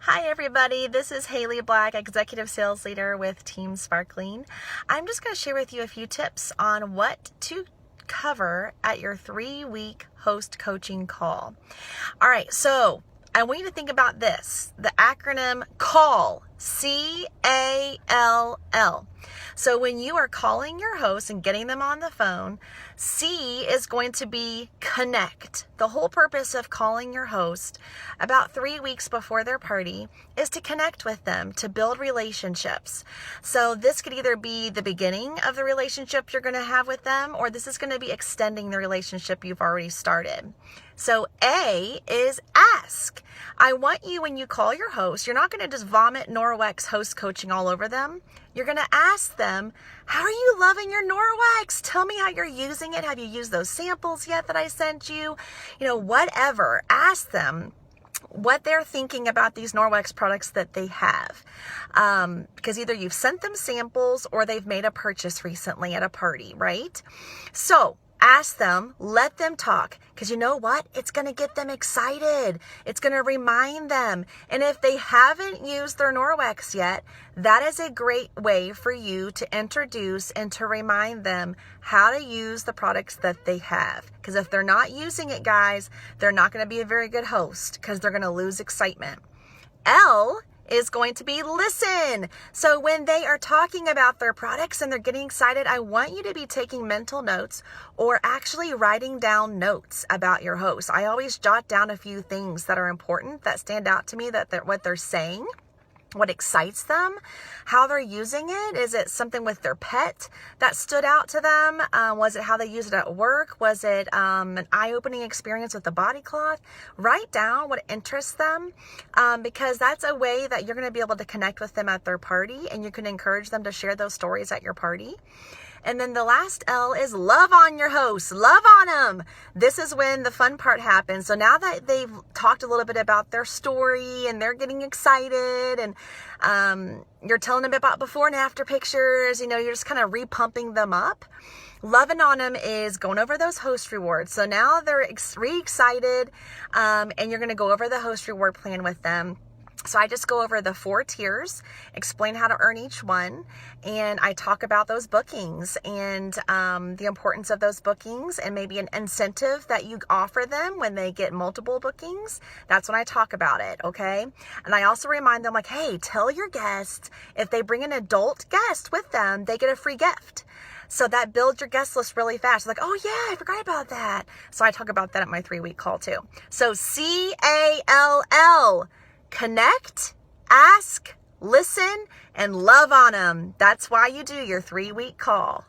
Hi everybody, this is Haley Black, Executive Sales Leader with Team Sparkling. I'm just going to share with you a few tips on what to cover at your 3-week host coaching call. All right, so I want you to think about this, the acronym CALL, C-A-L-L. So when you are calling your host and getting them on the phone, C is going to be connect. The whole purpose of calling your host about 3 weeks before their party is to connect with them, to build relationships. So this could either be the beginning of the relationship you're going to have with them, or this is going to be extending the relationship you've already started. So A is ask. I want you, when you call your host, you're not going to just vomit Norwex host coaching all over them. You're going to ask them, how are you loving your Norwex? Tell me how you're using it. Have you used those samples yet that I sent you? Whatever. Ask them what they're thinking about these Norwex products that they have. Because either you've sent them samples or they've made a purchase recently at a party, right? So ask them, let them talk, because you know what? It's going to get them excited. It's going to remind them. And if they haven't used their Norwex yet, that is a great way for you to introduce and to remind them how to use the products that they have. Because if they're not using it, guys, they're not going to be a very good host because they're going to lose excitement. L is going to be listen. So when they are talking about their products and they're getting excited, I want you to be taking mental notes or actually writing down notes about your host. I always jot down a few things that are important, that stand out to me, what they're saying, what excites them, how they're using it. Is it something with their pet that stood out to them? Was it how they use it at work? Was it an eye-opening experience with the body cloth? Write down what interests them, because that's a way that you're going to be able to connect with them at their party, and you can encourage them to share those stories at your party. And then the last L is love on your host. Love on them. This is when the fun part happens. So now that they've talked a little bit about their story and they're getting excited, and you're telling them about before and after pictures, you're just kind of repumping them up. Loving on them is going over those host rewards. So now they're re-excited, and you're going to go over the host reward plan with them. So I just go over the 4 tiers, explain how to earn each one, and I talk about those bookings and the importance of those bookings, and maybe an incentive that you offer them when they get multiple bookings. That's when I talk about it, okay? And I also remind them, like, hey, tell your guests if they bring an adult guest with them, they get a free gift. So that builds your guest list really fast. Like, oh yeah, I forgot about that. So I talk about that at my 3-week call too. So CALL. Connect, ask, listen, and love on them. That's why you do your 3-week call.